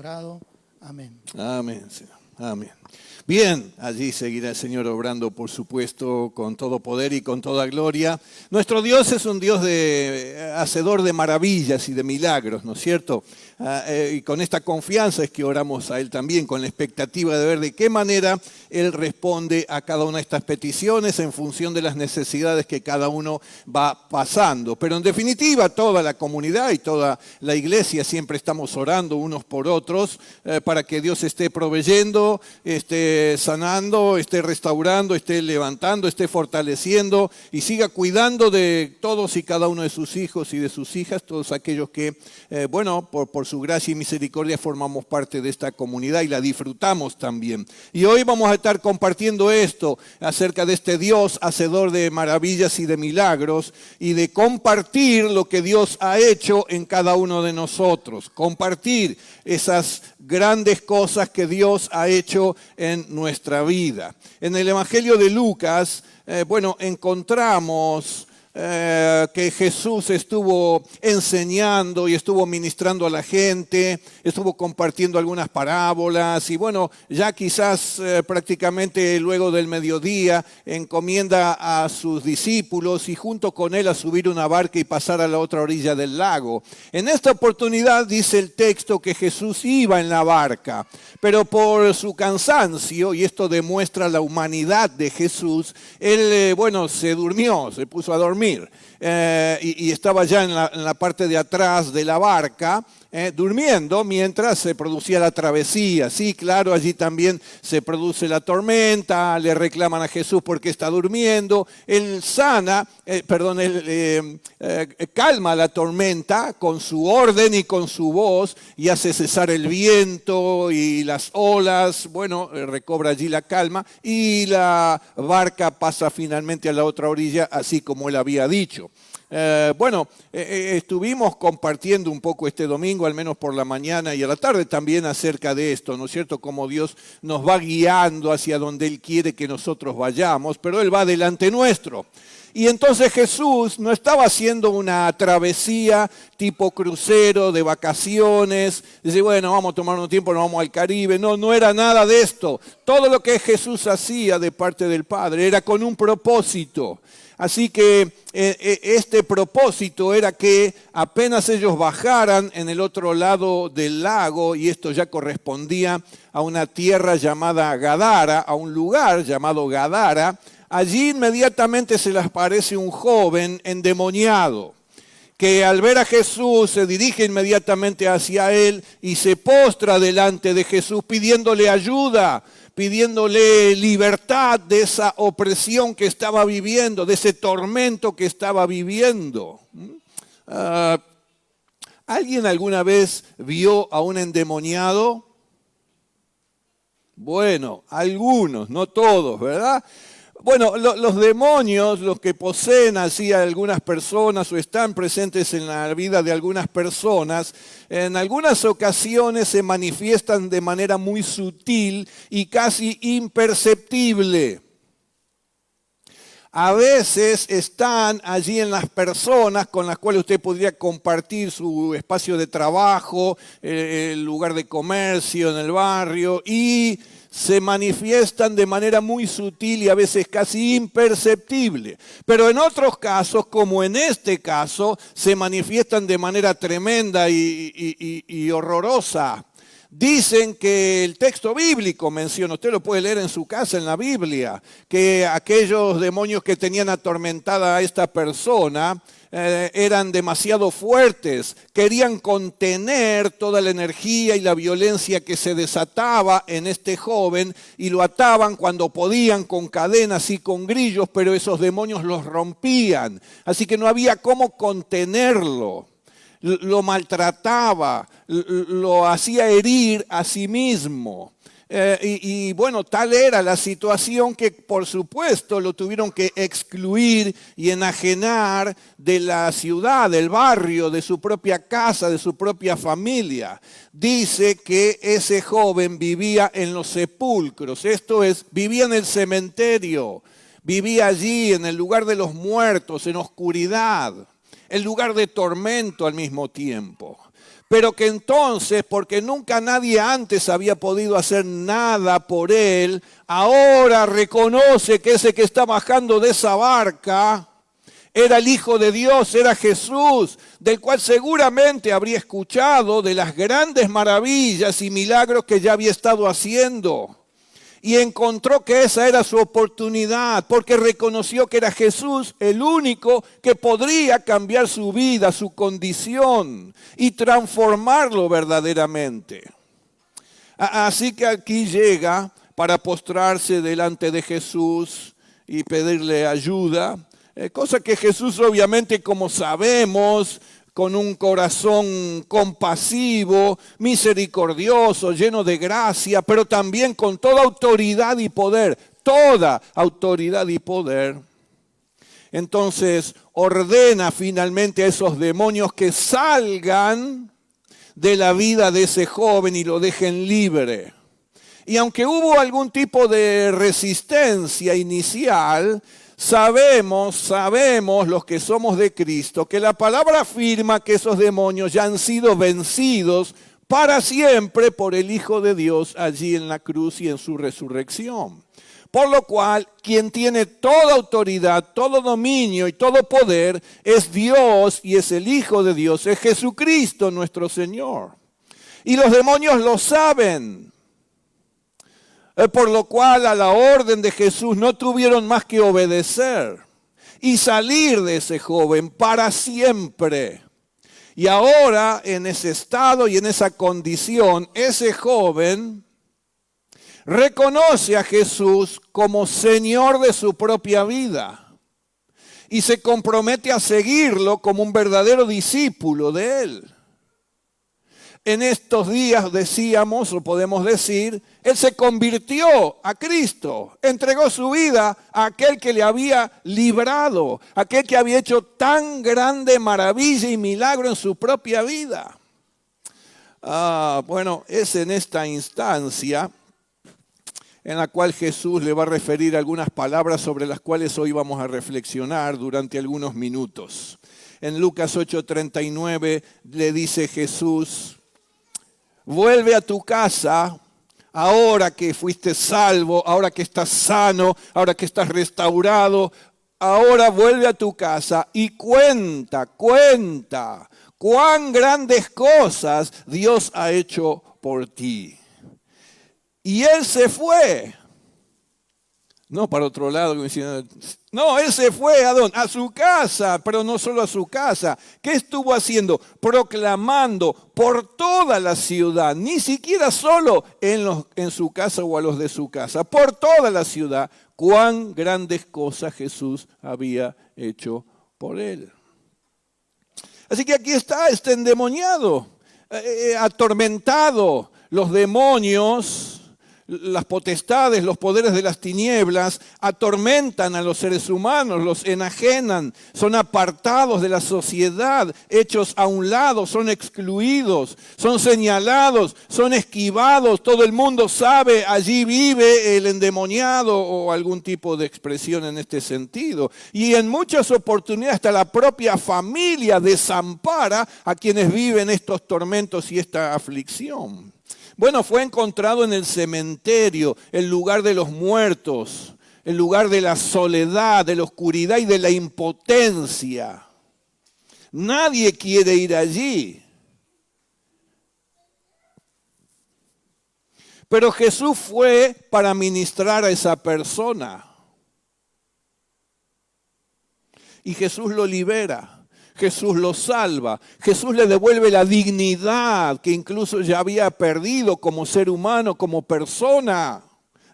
Orado. Amén. Amén, Señor. Amén. Bien, allí seguirá el Señor obrando, por supuesto, con todo poder y con toda gloria. Nuestro Dios es un Dios hacedor de maravillas y de milagros, ¿no es cierto? Y con esta confianza es que oramos a Él también, con la expectativa de ver de qué manera Él responde a cada una de estas peticiones en función de las necesidades que cada uno va pasando. Pero en definitiva, toda la comunidad y toda la iglesia siempre estamos orando unos por otros para que Dios esté proveyendo, esté sanando, esté restaurando, esté levantando, esté fortaleciendo y siga cuidando de todos y cada uno de sus hijos y de sus hijas, todos aquellos que, por su gracia y misericordia formamos parte de esta comunidad y la disfrutamos también. Y hoy vamos a estar compartiendo esto acerca de este Dios hacedor de maravillas y de milagros y de compartir lo que Dios ha hecho en cada uno de nosotros, compartir esas grandes cosas que Dios ha hecho en nuestra vida. En el Evangelio de Lucas, encontramos que Jesús estuvo enseñando y estuvo ministrando a la gente, estuvo compartiendo algunas parábolas y ya quizás prácticamente luego del mediodía encomienda a sus discípulos y junto con él a subir una barca y pasar a la otra orilla del lago. En esta oportunidad dice el texto que Jesús iba en la barca, pero por su cansancio, y esto demuestra la humanidad de Jesús, él se durmió, se puso a dormir. Y estaba ya en la parte de atrás de la barca, durmiendo mientras se producía la travesía. Sí, claro, allí también se produce la tormenta, le reclaman a Jesús porque está durmiendo. Él calma la tormenta con su orden y con su voz y hace cesar el viento y las olas. Recobra allí la calma y la barca pasa finalmente a la otra orilla, así como él había dicho. Estuvimos compartiendo un poco este domingo, al menos por la mañana y a la tarde también acerca de esto, ¿no es cierto? Cómo Dios nos va guiando hacia donde Él quiere que nosotros vayamos, pero Él va delante nuestro. Y entonces Jesús no estaba haciendo una travesía tipo crucero de vacaciones, dice, vamos a tomar un tiempo, nos vamos al Caribe. No era nada de esto. Todo lo que Jesús hacía de parte del Padre era con un propósito. Así que este propósito era que apenas ellos bajaran en el otro lado del lago, y esto ya correspondía a una tierra llamada Gadara, a un lugar llamado Gadara, allí inmediatamente se les aparece un joven endemoniado, que al ver a Jesús se dirige inmediatamente hacia él y se postra delante de Jesús pidiéndole ayuda, pidiéndole libertad de esa opresión que estaba viviendo, de ese tormento que estaba viviendo. ¿Alguien alguna vez vio a un endemoniado? Algunos, no todos, ¿verdad? Los demonios, los que poseen así a algunas personas o están presentes en la vida de algunas personas, en algunas ocasiones se manifiestan de manera muy sutil y casi imperceptible. A veces están allí en las personas con las cuales usted podría compartir su espacio de trabajo, el lugar de comercio en el barrio, y se manifiestan de manera muy sutil y a veces casi imperceptible. Pero en otros casos, como en este caso, se manifiestan de manera tremenda y horrorosa. Dicen que el texto bíblico menciona, usted lo puede leer en su casa en la Biblia, que aquellos demonios que tenían atormentada a esta persona eran demasiado fuertes, querían contener toda la energía y la violencia que se desataba en este joven y lo ataban cuando podían con cadenas y con grillos, pero esos demonios los rompían, así que no había cómo contenerlo. Lo maltrataba, lo hacía herir a sí mismo. Tal era la situación que por supuesto lo tuvieron que excluir y enajenar de la ciudad, del barrio, de su propia casa, de su propia familia. Dice que ese joven vivía en los sepulcros, esto es, vivía en el cementerio, vivía allí en el lugar de los muertos, en oscuridad, el lugar de tormento al mismo tiempo. pero que entonces, porque nunca nadie antes había podido hacer nada por él, ahora reconoce que ese que está bajando de esa barca era el Hijo de Dios, era Jesús, del cual seguramente habría escuchado de las grandes maravillas y milagros que ya había estado haciendo. Y encontró que esa era su oportunidad, porque reconoció que era Jesús el único que podría cambiar su vida, su condición y transformarlo verdaderamente. Así que aquí llega para postrarse delante de Jesús y pedirle ayuda, cosa que Jesús obviamente, como sabemos, con un corazón compasivo, misericordioso, lleno de gracia, pero también con toda autoridad y poder, toda autoridad y poder. Entonces ordena finalmente a esos demonios que salgan de la vida de ese joven y lo dejen libre. Y aunque hubo algún tipo de resistencia inicial, Sabemos los que somos de Cristo, que la palabra afirma que esos demonios ya han sido vencidos para siempre por el Hijo de Dios allí en la cruz y en su resurrección. Por lo cual, quien tiene toda autoridad, todo dominio y todo poder es Dios y es el Hijo de Dios, es Jesucristo nuestro Señor. Y los demonios lo saben. Por lo cual a la orden de Jesús no tuvieron más que obedecer y salir de ese joven para siempre. Y ahora en ese estado y en esa condición, ese joven reconoce a Jesús como Señor de su propia vida y se compromete a seguirlo como un verdadero discípulo de él. En estos días decíamos, o podemos decir, él se convirtió a Cristo, entregó su vida a aquel que le había librado, aquel que había hecho tan grande maravilla y milagro en su propia vida. Bueno, es en esta instancia en la cual Jesús le va a referir algunas palabras sobre las cuales hoy vamos a reflexionar durante algunos minutos. En Lucas 8:39 le dice Jesús: vuelve a tu casa, ahora que fuiste salvo, ahora que estás sano, ahora que estás restaurado, ahora vuelve a tu casa y cuenta cuán grandes cosas Dios ha hecho por ti. Y él se fue. No para otro lado, no, él se fue ¿a dónde? A su casa, pero no solo a su casa. ¿Qué estuvo haciendo? Proclamando por toda la ciudad, ni siquiera solo en su casa o a los de su casa, por toda la ciudad, cuán grandes cosas Jesús había hecho por él. Así que aquí está este endemoniado, atormentado. Los demonios, las potestades, los poderes de las tinieblas atormentan a los seres humanos, los enajenan, son apartados de la sociedad, hechos a un lado, son excluidos, son señalados, son esquivados. Todo el mundo sabe, allí vive el endemoniado o algún tipo de expresión en este sentido. Y en muchas oportunidades hasta la propia familia desampara a quienes viven estos tormentos y esta aflicción. Bueno, fue encontrado en el cementerio, el lugar de los muertos, el lugar de la soledad, de la oscuridad y de la impotencia. Nadie quiere ir allí. Pero Jesús fue para ministrar a esa persona. Y Jesús lo libera. Jesús lo salva, Jesús le devuelve la dignidad que incluso ya había perdido como ser humano, como persona,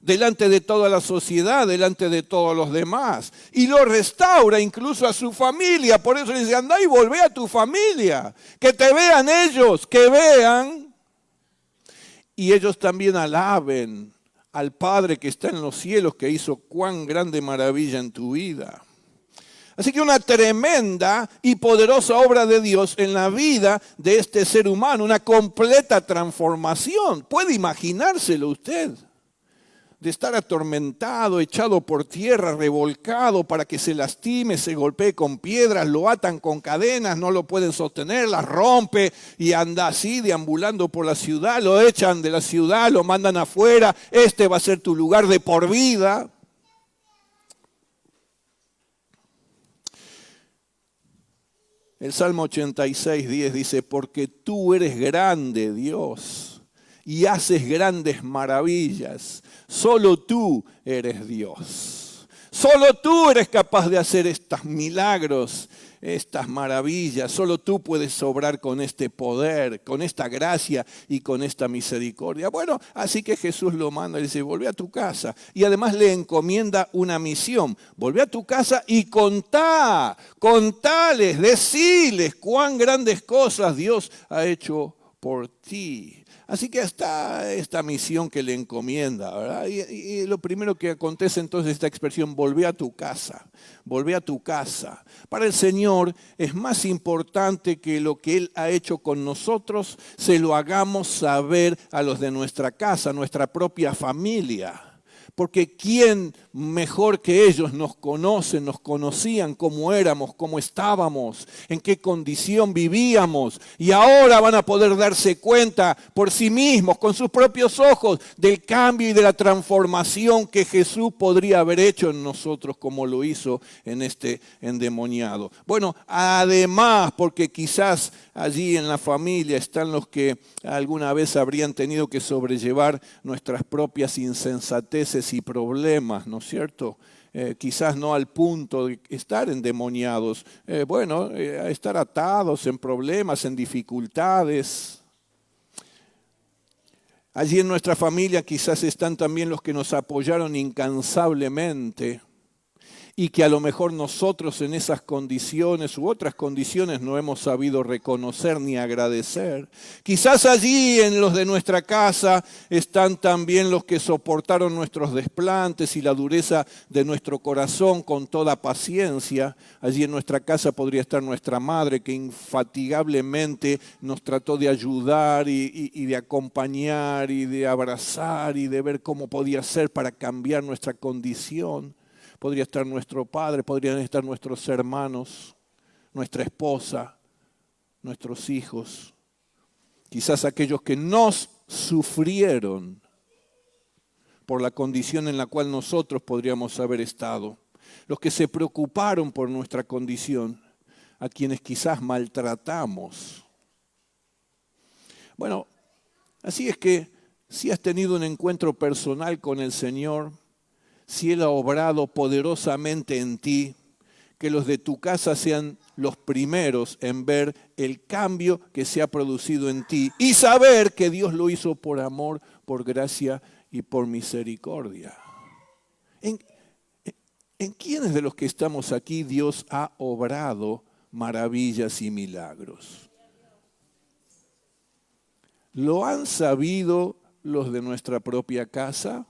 delante de toda la sociedad, delante de todos los demás. Y lo restaura incluso a su familia, por eso le dice: andá y volvé a tu familia, que te vean ellos, que vean, y ellos también alaben al Padre que está en los cielos, que hizo cuán grande maravilla en tu vida. Así que una tremenda y poderosa obra de Dios en la vida de este ser humano, una completa transformación. ¿Puede imaginárselo usted? de estar atormentado, echado por tierra, revolcado para que se lastime, se golpee con piedras, lo atan con cadenas, no lo pueden sostener, las rompe y anda así deambulando por la ciudad, lo echan de la ciudad, lo mandan afuera, este va a ser tu lugar de por vida. El Salmo 86:10 dice, porque tú eres grande, Dios, y haces grandes maravillas. Solo tú eres Dios. Solo tú eres capaz de hacer estos milagros, estas maravillas. Solo tú puedes obrar con este poder, con esta gracia y con esta misericordia. Bueno, así que Jesús lo manda y dice, volvé a tu casa. Y además le encomienda una misión. Volvé a tu casa y contales, deciles cuán grandes cosas Dios ha hecho por ti. Así que está esta misión que le encomienda, ¿verdad? Y lo primero que acontece entonces es esta expresión, volvé a tu casa, volvé a tu casa. Para el Señor es más importante que lo que Él ha hecho con nosotros, se lo hagamos saber a los de nuestra casa, nuestra propia familia. Porque ¿quién mejor que ellos nos conocen, nos conocían cómo éramos, cómo estábamos, en qué condición vivíamos? Y ahora van a poder darse cuenta por sí mismos, con sus propios ojos, del cambio y de la transformación que Jesús podría haber hecho en nosotros como lo hizo en este endemoniado. Bueno, además, porque quizás allí en la familia están los que alguna vez habrían tenido que sobrellevar nuestras propias insensateces y problemas, ¿no es cierto? Quizás no al punto de estar endemoniados, estar atados en problemas, en dificultades. Allí en nuestra familia quizás están también los que nos apoyaron incansablemente y que a lo mejor nosotros en esas condiciones u otras condiciones no hemos sabido reconocer ni agradecer. Quizás allí en los de nuestra casa están también los que soportaron nuestros desplantes y la dureza de nuestro corazón con toda paciencia. Allí en nuestra casa podría estar nuestra madre que infatigablemente nos trató de ayudar y de acompañar y de abrazar y de ver cómo podía ser para cambiar nuestra condición. Podría estar nuestro padre, podrían estar nuestros hermanos, nuestra esposa, nuestros hijos. Quizás aquellos que nos sufrieron por la condición en la cual nosotros podríamos haber estado. Los que se preocuparon por nuestra condición, a quienes quizás maltratamos. Bueno, así es que si has tenido un encuentro personal con el Señor, si Él ha obrado poderosamente en ti, que los de tu casa sean los primeros en ver el cambio que se ha producido en ti y saber que Dios lo hizo por amor, por gracia y por misericordia. ¿En quiénes de los que estamos aquí Dios ha obrado maravillas y milagros? ¿Lo han sabido los de nuestra propia casa?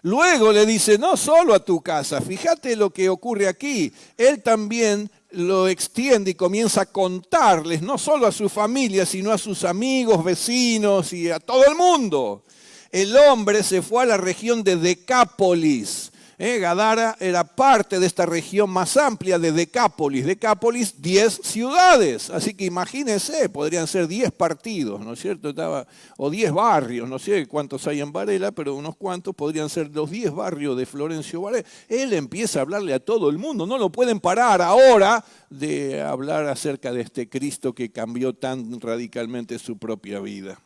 Luego le dice, no solo a tu casa, fíjate lo que ocurre aquí. Él también lo extiende y comienza a contarles, no solo a su familia, sino a sus amigos, vecinos y a todo el mundo. El hombre se fue a la región de Decápolis. Gadara era parte de esta región más amplia de Decápolis. Decápolis, 10 ciudades. Así que imagínense, podrían ser 10 partidos, ¿no es cierto? O 10 barrios, no sé cuántos hay en Varela, pero unos cuantos podrían ser los 10 barrios de Florencio Varela. Él empieza a hablarle a todo el mundo. No lo pueden parar ahora de hablar acerca de este Cristo que cambió tan radicalmente su propia vida.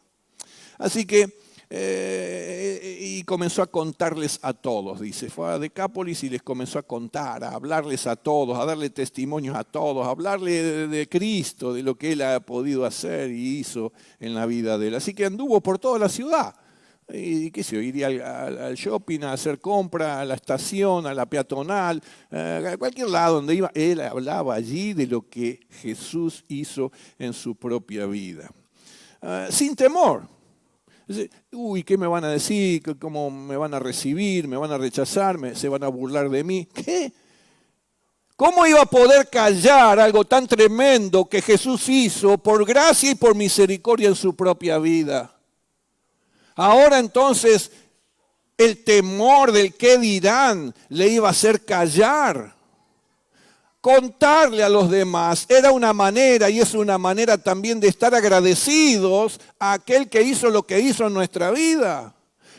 Así que y comenzó a contarles a todos, dice. Fue a Decápolis y les comenzó a contar, a hablarles a todos, a darle testimonios a todos, a hablarle de Cristo, de lo que Él ha podido hacer y hizo en la vida de Él. Así que anduvo por toda la ciudad. Y qué sé yo, iría al shopping a hacer compra, a la estación, a la peatonal, a cualquier lado donde iba. Él hablaba allí de lo que Jesús hizo en su propia vida. Sin temor. Uy, ¿qué me van a decir? ¿Cómo me van a recibir? ¿Me van a rechazar? ¿Se van a burlar de mí? ¿Qué? ¿Cómo iba a poder callar algo tan tremendo que Jesús hizo por gracia y por misericordia en su propia vida? Ahora entonces el temor del qué dirán le iba a hacer callar. Contarle a los demás era una manera, y es una manera también de estar agradecidos a aquel que hizo lo que hizo en nuestra vida.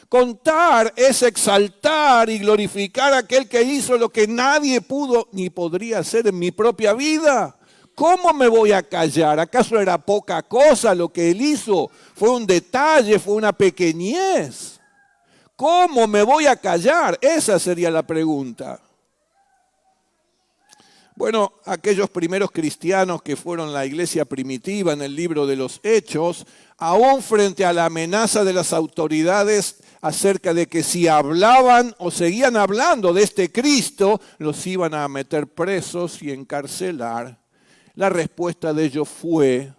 Contar es exaltar y glorificar a aquel que hizo lo que nadie pudo ni podría hacer en mi propia vida. ¿Cómo me voy a callar? ¿Acaso era poca cosa lo que él hizo? ¿Fue un detalle? ¿Fue una pequeñez? ¿Cómo me voy a callar? Esa sería la pregunta. Bueno, aquellos primeros cristianos que fueron la iglesia primitiva en el libro de los Hechos, aún frente a la amenaza de las autoridades acerca de que si hablaban o seguían hablando de este Cristo, los iban a meter presos y encarcelar, la respuesta de ellos fue: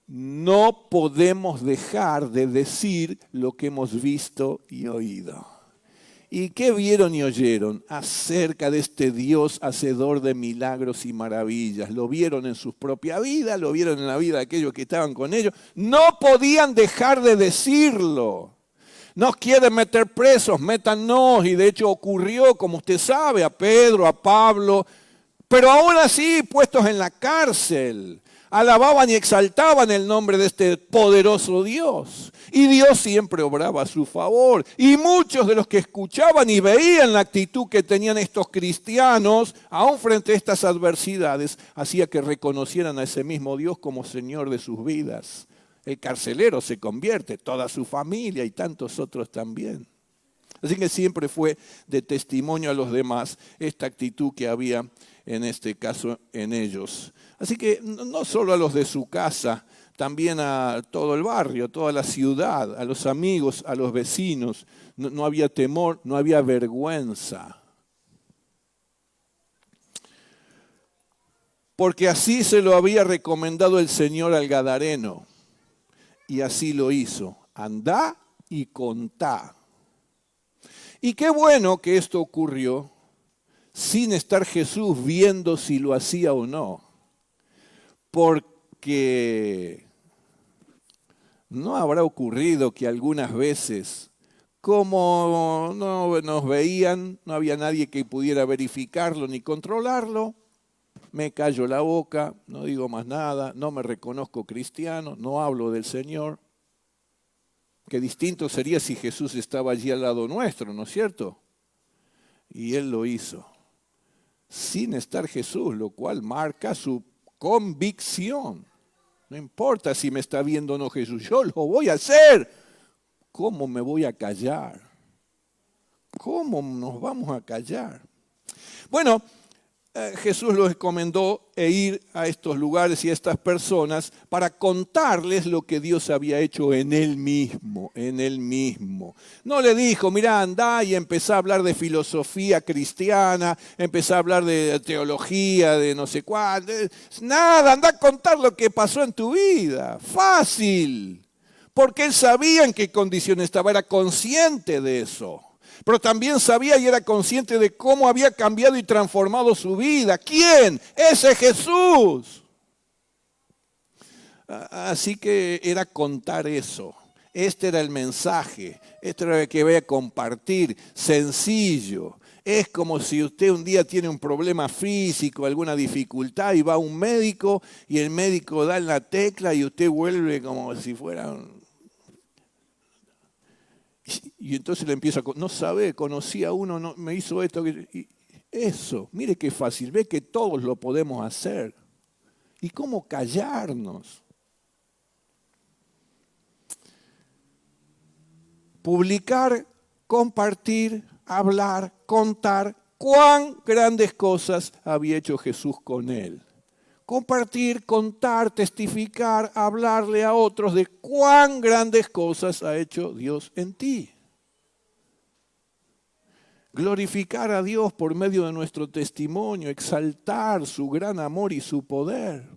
no podemos dejar de decir lo que hemos visto y oído. ¿Y qué vieron y oyeron acerca de este Dios hacedor de milagros y maravillas? Lo vieron en su propia vida, lo vieron en la vida de aquellos que estaban con ellos. No podían dejar de decirlo. Nos quieren meter presos, métannos. Y de hecho ocurrió, como usted sabe, a Pedro, a Pablo, pero aún así puestos en la cárcel. Alababan y exaltaban el nombre de este poderoso Dios. Y Dios siempre obraba a su favor. Y muchos de los que escuchaban y veían la actitud que tenían estos cristianos, aún frente a estas adversidades, hacía que reconocieran a ese mismo Dios como Señor de sus vidas. El carcelero se convierte, toda su familia y tantos otros también. Así que siempre fue de testimonio a los demás esta actitud que había en este caso en ellos. Así que no solo a los de su casa, también a todo el barrio, toda la ciudad, a los amigos, a los vecinos. No había temor, no había vergüenza. Porque así se lo había recomendado el Señor al Gadareno. Y así lo hizo. Andá y contá. Y qué bueno que esto ocurrió sin estar Jesús viendo si lo hacía o no. Porque ¿no habrá ocurrido que algunas veces, como no nos veían, no había nadie que pudiera verificarlo ni controlarlo, me callo la boca, no digo más nada, no me reconozco cristiano, no hablo del Señor? Qué distinto sería si Jesús estaba allí al lado nuestro, ¿no es cierto? Y Él lo hizo sin estar Jesús, lo cual marca su convicción. No importa si me está viendo o no Jesús, yo lo voy a hacer. ¿Cómo me voy a callar? ¿Cómo nos vamos a callar? Bueno, Jesús los encomendó ir a estos lugares y a estas personas para contarles lo que Dios había hecho en Él mismo, en Él mismo. No le dijo, mirá, andá y empezá a hablar de filosofía cristiana, empezá a hablar de teología, de no sé cuál. Nada, andá a contar lo que pasó en tu vida. Fácil. Porque Él sabía en qué condición estaba, era consciente de eso. Pero también sabía y era consciente de cómo había cambiado y transformado su vida. ¿Quién? Ese Jesús. Así que era contar eso. Este era el mensaje. Este era el que voy a compartir. Sencillo. Es como si usted un día tiene un problema físico, alguna dificultad y va a un médico y el médico da en la tecla y usted vuelve como si fuera Y entonces le empieza a... No sabe, conocí a uno, no, me hizo esto. Y eso, mire qué fácil. Ve que todos lo podemos hacer. ¿Y cómo callarnos? Publicar, compartir, hablar, contar cuán grandes cosas había hecho Jesús con él. Compartir, contar, testificar, hablarle a otros de cuán grandes cosas ha hecho Dios en ti. Glorificar a Dios por medio de nuestro testimonio, exaltar su gran amor y su poder.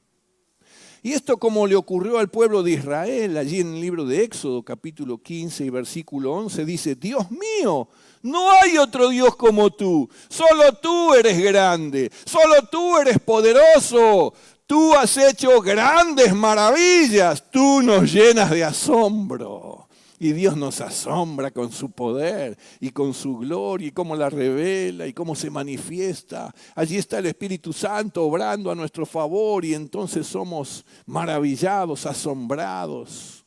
Y esto como le ocurrió al pueblo de Israel, allí en el libro de Éxodo, capítulo 15 y versículo 11, dice, Dios mío, no hay otro Dios como tú, solo tú eres grande, solo tú eres poderoso, tú has hecho grandes maravillas, tú nos llenas de asombro. Y Dios nos asombra con su poder y con su gloria y cómo la revela y cómo se manifiesta. Allí está el Espíritu Santo obrando a nuestro favor y entonces somos maravillados, asombrados.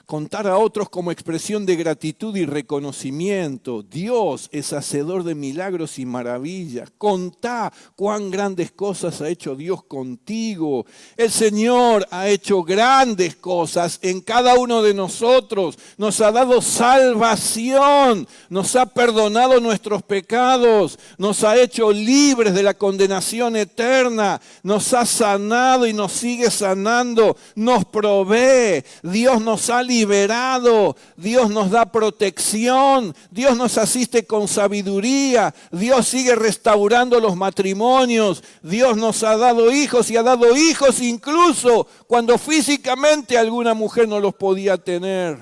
Contar a otros como expresión de gratitud y reconocimiento. Dios es hacedor de milagros y maravillas. Contá cuán grandes cosas ha hecho Dios contigo. El Señor ha hecho grandes cosas en cada uno de nosotros. Nos ha dado salvación. Nos ha perdonado nuestros pecados. Nos ha hecho libres de la condenación eterna. Nos ha sanado y nos sigue sanando. Nos provee. Dios nos ha liberado, Dios nos da protección, Dios nos asiste con sabiduría, Dios sigue restaurando los matrimonios, Dios nos ha dado hijos y ha dado hijos incluso cuando físicamente alguna mujer no los podía tener.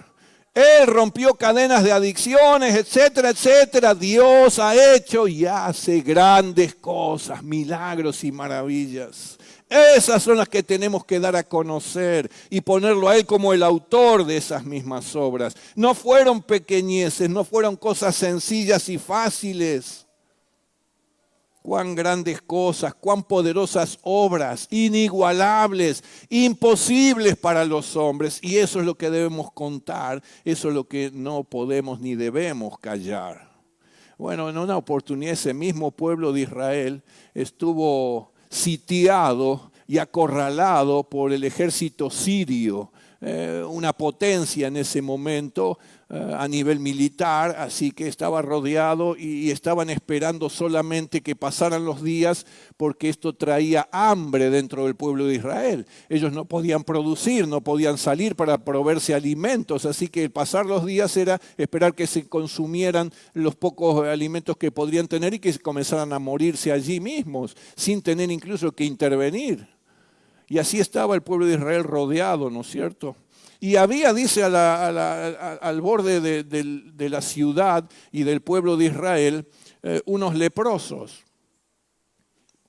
Él rompió cadenas de adicciones, etcétera, etcétera. Dios ha hecho y hace grandes cosas, milagros y maravillas. Esas son las que tenemos que dar a conocer y ponerlo a Él como el autor de esas mismas obras. No fueron pequeñeces, no fueron cosas sencillas y fáciles. Cuán grandes cosas, cuán poderosas obras, inigualables, imposibles para los hombres. Y eso es lo que debemos contar, eso es lo que no podemos ni debemos callar. Bueno, en una oportunidad ese mismo pueblo de Israel estuvo sitiado y acorralado por el ejército sirio, una potencia en ese momento a nivel militar, así que estaba rodeado y estaban esperando solamente que pasaran los días porque esto traía hambre dentro del pueblo de Israel. Ellos no podían producir, no podían salir para proveerse alimentos, así que pasar los días era esperar que se consumieran los pocos alimentos que podrían tener y que comenzaran a morirse allí mismos, sin tener incluso que intervenir. Y así estaba el pueblo de Israel rodeado, ¿no es cierto? Y había, dice, al borde de la ciudad y del pueblo de Israel, unos leprosos.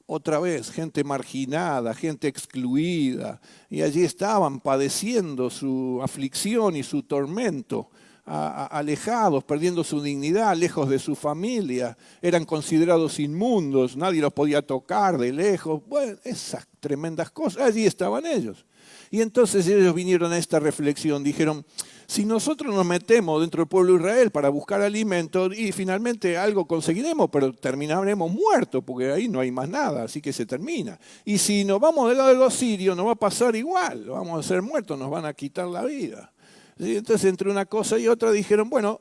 Otra vez, gente marginada, gente excluida. Y allí estaban padeciendo su aflicción y su tormento, alejados, perdiendo su dignidad, lejos de su familia. Eran considerados inmundos, nadie los podía tocar de lejos. Bueno, esas tremendas cosas, allí estaban ellos. Y entonces ellos vinieron a esta reflexión, dijeron, si nosotros nos metemos dentro del pueblo de Israel para buscar alimento y finalmente algo conseguiremos, pero terminaremos muertos porque ahí no hay más nada, así que se termina. Y si nos vamos del lado de los sirios, nos va a pasar igual, vamos a ser muertos, nos van a quitar la vida. ¿Sí? Entonces entre una cosa y otra dijeron, bueno,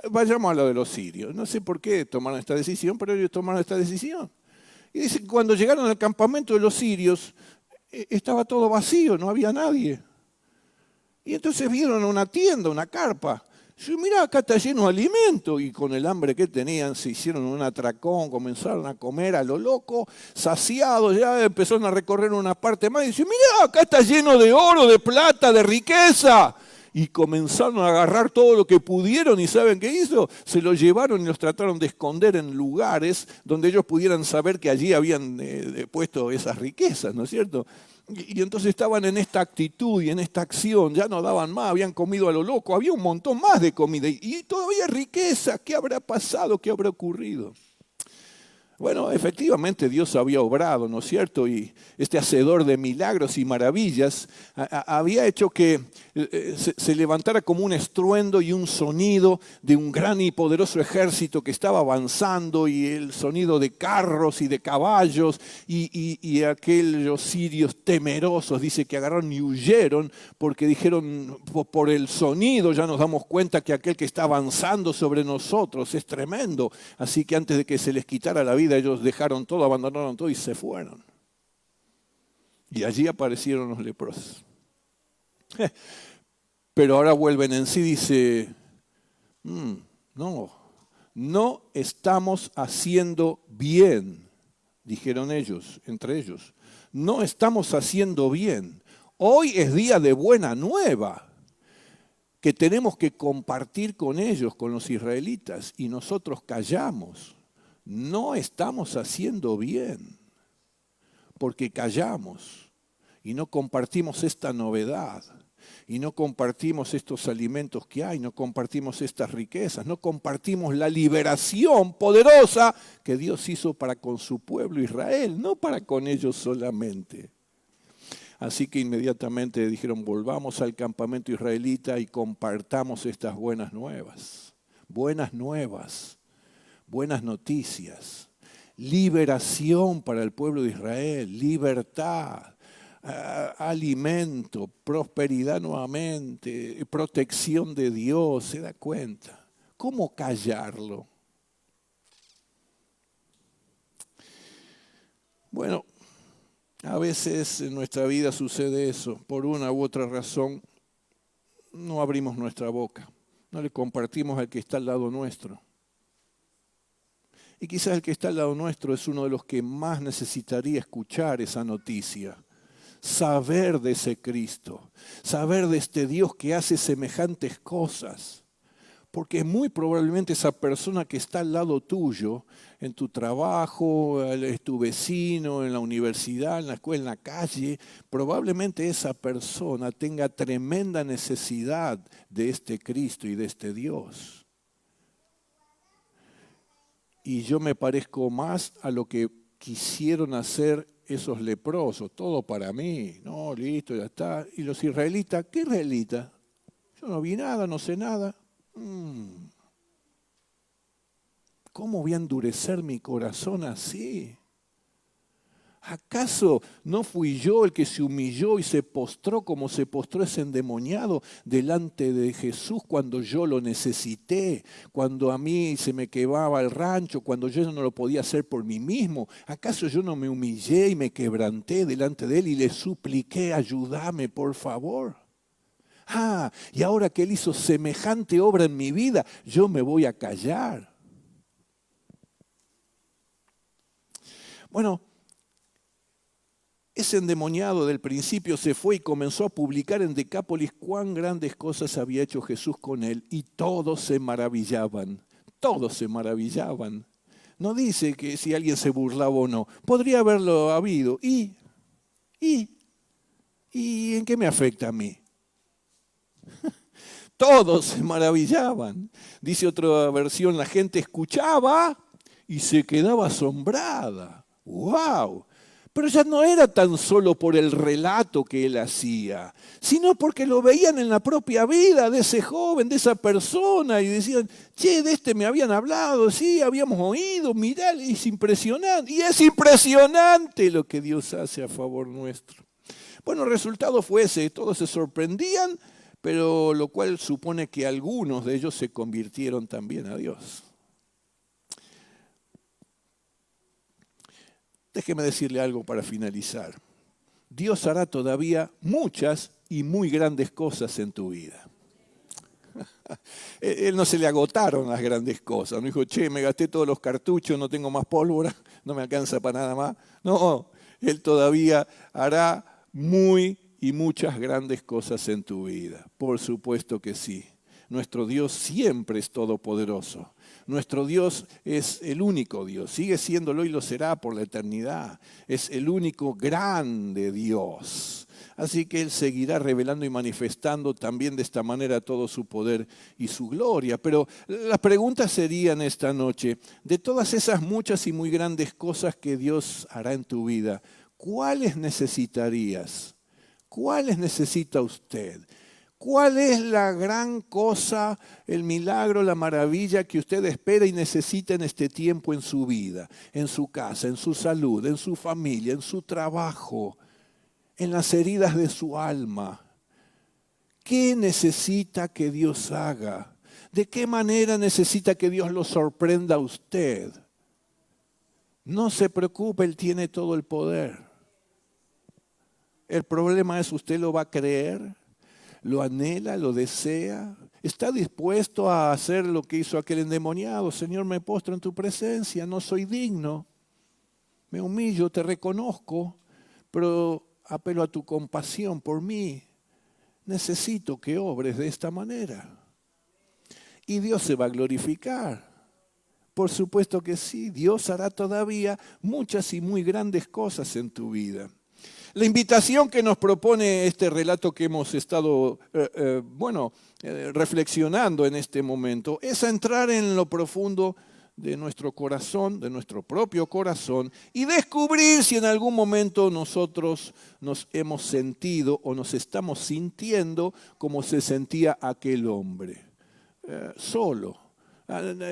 vayamos a lo de los sirios. No sé por qué tomaron esta decisión, pero ellos tomaron esta decisión. Y dicen que cuando llegaron al campamento de los sirios, estaba todo vacío, no había nadie. Y entonces vieron una tienda, una carpa. Yo, mirá, acá está lleno de alimento. Y con el hambre que tenían, se hicieron un atracón, comenzaron a comer a lo loco, saciados, ya empezaron a recorrer una parte más. Y dicen, mirá, acá está lleno de oro, de plata, de riqueza. Y comenzaron a agarrar todo lo que pudieron y ¿saben qué hizo? Se lo llevaron y los trataron de esconder en lugares donde ellos pudieran saber que allí habían puesto esas riquezas, ¿no es cierto? Y entonces estaban en esta actitud y en esta acción, ya no daban más, habían comido a lo loco, había un montón más de comida y todavía riqueza. ¿Qué habrá pasado? ¿Qué habrá ocurrido? Bueno, efectivamente Dios había obrado, ¿no es cierto? Y este hacedor de milagros y maravillas había hecho que se levantara como un estruendo y un sonido de un gran y poderoso ejército que estaba avanzando y el sonido de carros y de caballos y aquellos sirios temerosos, dice que agarraron y huyeron porque dijeron, por el sonido ya nos damos cuenta que aquel que está avanzando sobre nosotros es tremendo. Así que antes de que se les quitara la vida, ellos dejaron todo, abandonaron todo y se fueron. Y allí aparecieron los leprosos. Pero ahora vuelven en sí, dice, no estamos haciendo bien, dijeron ellos, entre ellos. No estamos haciendo bien. Hoy es día de buena nueva que tenemos que compartir con ellos, con los israelitas, y nosotros callamos. No estamos haciendo bien porque callamos y no compartimos esta novedad. y no compartimos estos alimentos que hay, no compartimos estas riquezas, no compartimos la liberación poderosa que Dios hizo para con su pueblo Israel, no para con ellos solamente. Así que inmediatamente dijeron, volvamos al campamento israelita y compartamos estas buenas nuevas, buenas noticias, liberación para el pueblo de Israel, libertad, alimento, prosperidad nuevamente, protección de Dios. ¿Se da cuenta? ¿Cómo callarlo? Bueno, a veces en nuestra vida sucede eso. Por una u otra razón, no abrimos nuestra boca, no le compartimos al que está al lado nuestro. Y quizás el que está al lado nuestro es uno de los que más necesitaría escuchar esa noticia. Saber de ese Cristo, saber de este Dios que hace semejantes cosas. Porque muy probablemente esa persona que está al lado tuyo, en tu trabajo, es tu vecino, en la universidad, en la escuela, en la calle, probablemente esa persona tenga tremenda necesidad de este Cristo y de este Dios. Y yo me parezco más a lo que quisieron hacer esos leprosos, todo para mí, no, listo, ya está. Y los israelitas, ¿qué israelitas? Yo no vi nada, no sé nada. ¿Cómo voy a endurecer mi corazón así? ¿Acaso no fui yo el que se humilló y se postró como se postró ese endemoniado delante de Jesús cuando yo lo necesité, cuando a mí se me quemaba el rancho, cuando yo no lo podía hacer por mí mismo? ¿Acaso yo no me humillé y me quebranté delante de él y le supliqué, ayúdame por favor? Y ahora que él hizo semejante obra en mi vida, yo me voy a callar. Bueno, ese endemoniado del principio se fue y comenzó a publicar en Decápolis cuán grandes cosas había hecho Jesús con él, y todos se maravillaban, todos se maravillaban. No dice que si alguien se burlaba o no, podría haberlo habido. ¿Y en qué me afecta a mí? Todos se maravillaban. Dice otra versión, la gente escuchaba y se quedaba asombrada. ¡Wow! Pero ya no era tan solo por el relato que él hacía, sino porque lo veían en la propia vida de ese joven, de esa persona, y decían, che, de este me habían hablado, sí, habíamos oído, mirá, es impresionante. Y es impresionante lo que Dios hace a favor nuestro. Bueno, el resultado fue ese, todos se sorprendían, pero lo cual supone que algunos de ellos se convirtieron también a Dios. Déjeme decirle algo para finalizar. Dios hará todavía muchas y muy grandes cosas en tu vida. Él no se le agotaron las grandes cosas. No dijo, che, me gasté todos los cartuchos, no tengo más pólvora, no me alcanza para nada más. No, Él todavía hará muy y muchas grandes cosas en tu vida. Por supuesto que sí. Nuestro Dios siempre es todopoderoso. Nuestro Dios es el único Dios, sigue siéndolo y lo será por la eternidad. Es el único grande Dios. Así que Él seguirá revelando y manifestando también de esta manera todo su poder y su gloria. Pero la pregunta sería en esta noche, de todas esas muchas y muy grandes cosas que Dios hará en tu vida, ¿cuáles necesitarías? ¿Cuáles necesita usted? ¿Cuál es la gran cosa, el milagro, la maravilla que usted espera y necesita en este tiempo en su vida, en su casa, en su salud, en su familia, en su trabajo, en las heridas de su alma? ¿Qué necesita que Dios haga? ¿De qué manera necesita que Dios lo sorprenda a usted? No se preocupe, Él tiene todo el poder. El problema es, ¿usted lo va a creer? ¿Lo anhela? ¿Lo desea? ¿Está dispuesto a hacer lo que hizo aquel endemoniado? Señor, me postro en tu presencia, no soy digno. Me humillo, te reconozco, pero apelo a tu compasión por mí. Necesito que obres de esta manera. Y Dios se va a glorificar. Por supuesto que sí, Dios hará todavía muchas y muy grandes cosas en tu vida. La invitación que nos propone este relato que hemos estado, reflexionando en este momento, es a entrar en lo profundo de nuestro corazón, de nuestro propio corazón, y descubrir si en algún momento nosotros nos hemos sentido o nos estamos sintiendo como se sentía aquel hombre, solo,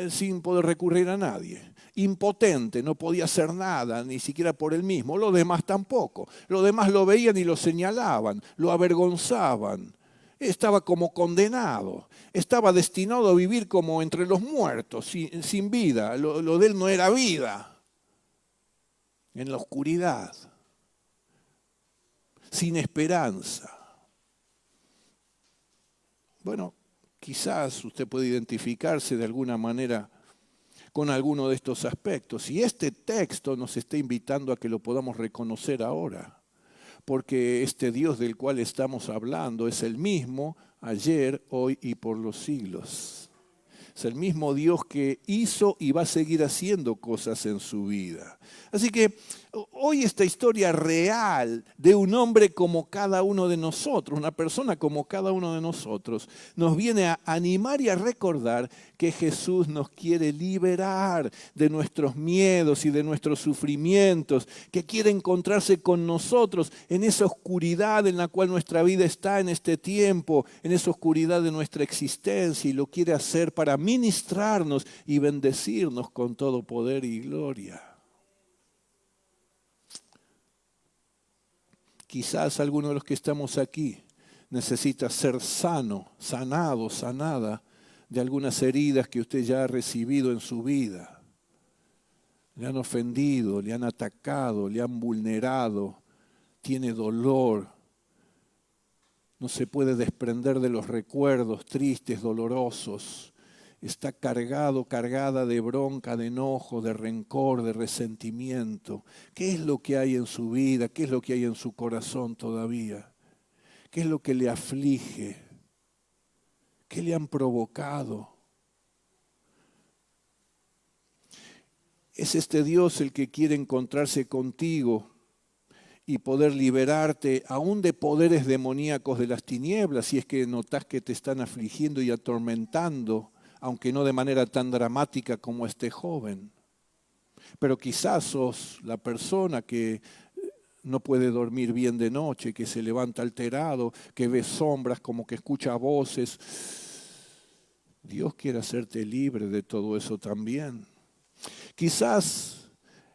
sin poder recurrir a nadie, impotente, no podía hacer nada, ni siquiera por él mismo, los demás tampoco. Los demás lo veían y lo señalaban, lo avergonzaban. Estaba como condenado, estaba destinado a vivir como entre los muertos, sin vida. Lo de él no era vida, en la oscuridad, sin esperanza. Bueno, quizás usted puede identificarse de alguna manera con alguno de estos aspectos. Y este texto nos está invitando a que lo podamos reconocer ahora, porque este Dios del cual estamos hablando es el mismo ayer, hoy y por los siglos. Es el mismo Dios que hizo y va a seguir haciendo cosas en su vida. Así que hoy esta historia real de un hombre como cada uno de nosotros, una persona como cada uno de nosotros, nos viene a animar y a recordar que Jesús nos quiere liberar de nuestros miedos y de nuestros sufrimientos, que quiere encontrarse con nosotros en esa oscuridad en la cual nuestra vida está en este tiempo, en esa oscuridad de nuestra existencia, y lo quiere hacer para ministrarnos y bendecirnos con todo poder y gloria. Quizás alguno de los que estamos aquí necesita ser sano, sanado, sanada de algunas heridas que usted ya ha recibido en su vida. Le han ofendido, le han atacado, le han vulnerado, tiene dolor. No se puede desprender de los recuerdos tristes, dolorosos. Está cargado, cargada de bronca, de enojo, de rencor, de resentimiento. ¿Qué es lo que hay en su vida? ¿Qué es lo que hay en su corazón todavía? ¿Qué es lo que le aflige? ¿Qué le han provocado? Es este Dios el que quiere encontrarse contigo y poder liberarte aún de poderes demoníacos de las tinieblas, si es que notas que te están afligiendo y atormentando, aunque no de manera tan dramática como este joven. Pero quizás sos la persona que no puede dormir bien de noche, que se levanta alterado, que ve sombras, como que escucha voces. Dios quiere hacerte libre de todo eso también. Quizás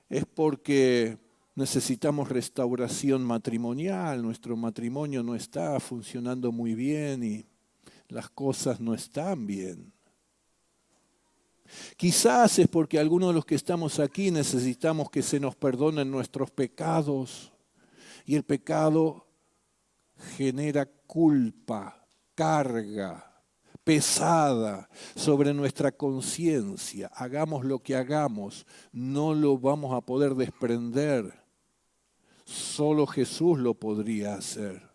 es porque necesitamos restauración matrimonial, nuestro matrimonio no está funcionando muy bien y las cosas no están bien. Quizás es porque algunos de los que estamos aquí necesitamos que se nos perdonen nuestros pecados, y el pecado genera culpa, carga pesada sobre nuestra conciencia. Hagamos lo que hagamos, no lo vamos a poder desprender. Solo Jesús lo podría hacer.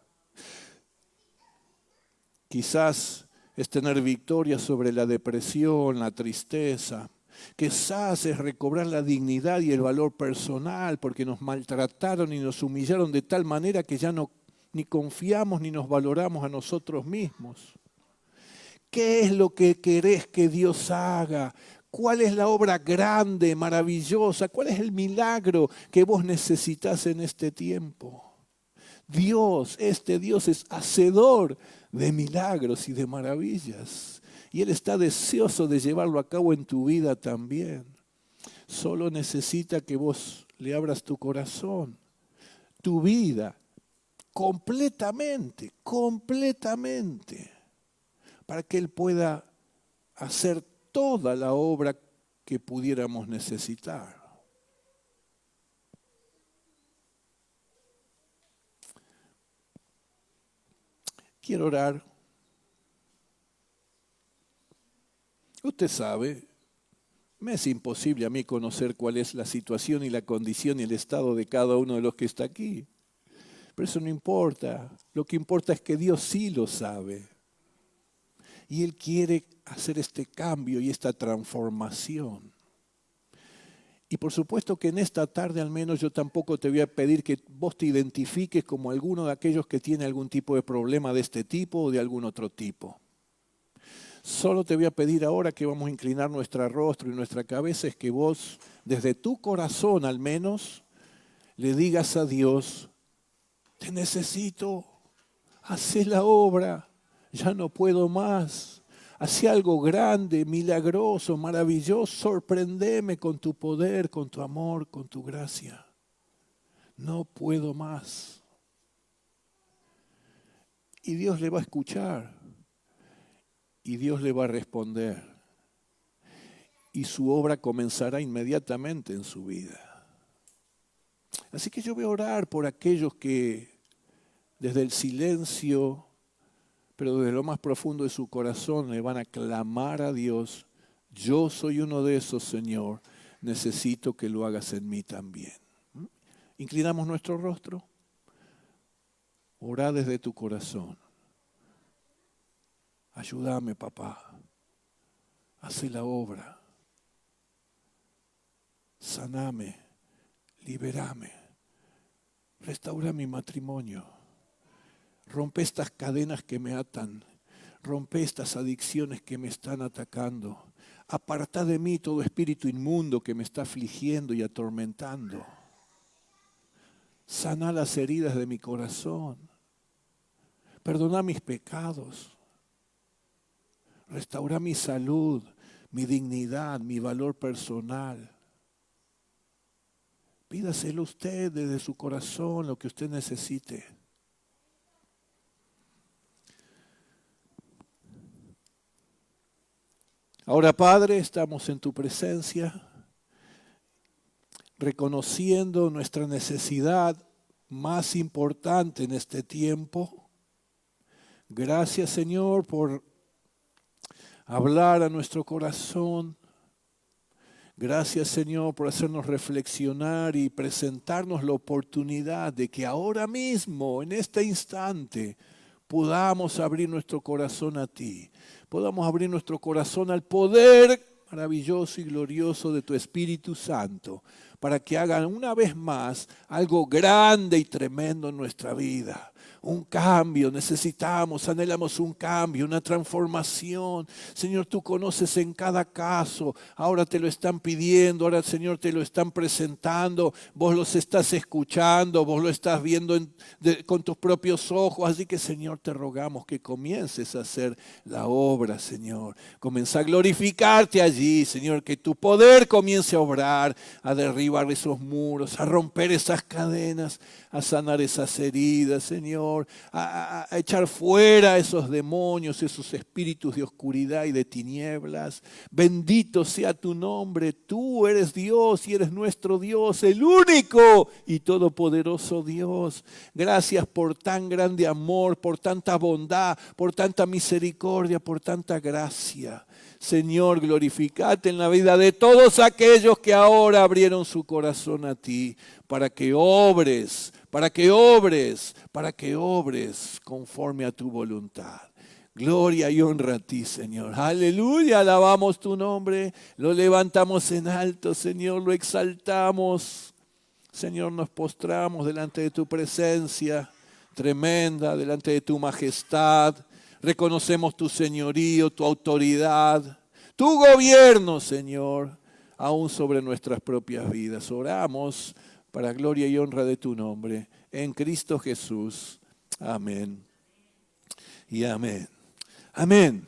Quizás es tener victoria sobre la depresión, la tristeza. Quizás es recobrar la dignidad y el valor personal porque nos maltrataron y nos humillaron de tal manera que ya no ni confiamos ni nos valoramos a nosotros mismos. ¿Qué es lo que querés que Dios haga? ¿Cuál es la obra grande, maravillosa? ¿Cuál es el milagro que vos necesitas en este tiempo? Dios, este Dios es hacedor de milagros y de maravillas. Y Él está deseoso de llevarlo a cabo en tu vida también. Solo necesita que vos le abras tu corazón, tu vida, completamente, para que Él pueda hacer toda la obra que pudiéramos necesitar. Quiero orar. Usted sabe, me es imposible a mí conocer cuál es la situación y la condición y el estado de cada uno de los que está aquí. Pero eso no importa. Lo que importa es que Dios sí lo sabe. Y Él quiere hacer este cambio y esta transformación. Y por supuesto que en esta tarde al menos yo tampoco te voy a pedir que vos te identifiques como alguno de aquellos que tiene algún tipo de problema de este tipo o de algún otro tipo. Solo te voy a pedir ahora que vamos a inclinar nuestro rostro y nuestra cabeza, es que vos, desde tu corazón al menos, le digas a Dios, te necesito, hacé la obra, ya no puedo más. Hacé algo grande, milagroso, maravilloso, sorprendeme con tu poder, con tu amor, con tu gracia. No puedo más. Y Dios le va a escuchar. Y Dios le va a responder. Y su obra comenzará inmediatamente en su vida. Así que yo voy a orar por aquellos que desde el silencio, pero desde lo más profundo de su corazón le van a clamar a Dios, yo soy uno de esos, Señor, necesito que lo hagas en mí también. Inclinamos nuestro rostro, orá desde tu corazón. Ayúdame, papá, haz la obra, saname, liberame, restaura mi matrimonio. Rompe estas cadenas que me atan. Rompe estas adicciones que me están atacando. Aparta de mí todo espíritu inmundo que me está afligiendo y atormentando. Sana las heridas de mi corazón. Perdona mis pecados. Restaura mi salud, mi dignidad, mi valor personal. Pídaselo usted desde su corazón lo que usted necesite. Ahora, Padre, estamos en tu presencia, reconociendo nuestra necesidad más importante en este tiempo. Gracias, Señor, por hablar a nuestro corazón. Gracias, Señor, por hacernos reflexionar y presentarnos la oportunidad de que ahora mismo, en este instante, podamos abrir nuestro corazón a ti. Podamos abrir nuestro corazón al poder maravilloso y glorioso de tu Espíritu Santo, para que hagan una vez más algo grande y tremendo en nuestra vida. Un cambio, necesitamos, anhelamos un cambio, una transformación. Señor, tú conoces en cada caso, ahora te lo están pidiendo, ahora Señor te lo están presentando, vos los estás escuchando, vos lo estás viendo con tus propios ojos, así que Señor te rogamos que comiences a hacer la obra, Señor. Comienza a glorificarte allí, Señor, que tu poder comience a obrar, a derribar esos muros, a romper esas cadenas, a sanar esas heridas, Señor. A echar fuera esos demonios, esos espíritus de oscuridad y de tinieblas. Bendito sea tu nombre, tú eres Dios y eres nuestro Dios, el único y todopoderoso Dios. Gracias por tan grande amor, por tanta bondad, por tanta misericordia, por tanta gracia. Señor, glorificate en la vida de todos aquellos que ahora abrieron su corazón a ti, para que obres conforme a tu voluntad. Gloria y honra a ti, Señor. Aleluya, alabamos tu nombre, lo levantamos en alto, Señor, lo exaltamos. Señor, nos postramos delante de tu presencia tremenda, delante de tu majestad. Reconocemos tu señorío, tu autoridad, tu gobierno, Señor, aún sobre nuestras propias vidas. Oramos para gloria y honra de tu nombre, en Cristo Jesús. Amén y amén. Amén.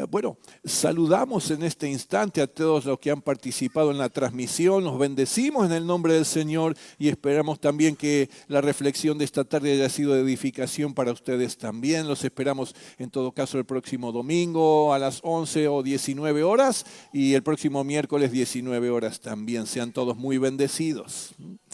Bueno, saludamos en este instante a todos los que han participado en la transmisión, nos bendecimos en el nombre del Señor y esperamos también que la reflexión de esta tarde haya sido de edificación para ustedes también. Los esperamos en todo caso el próximo domingo a las 11 o 19 horas y el próximo miércoles 19 horas también. Sean todos muy bendecidos.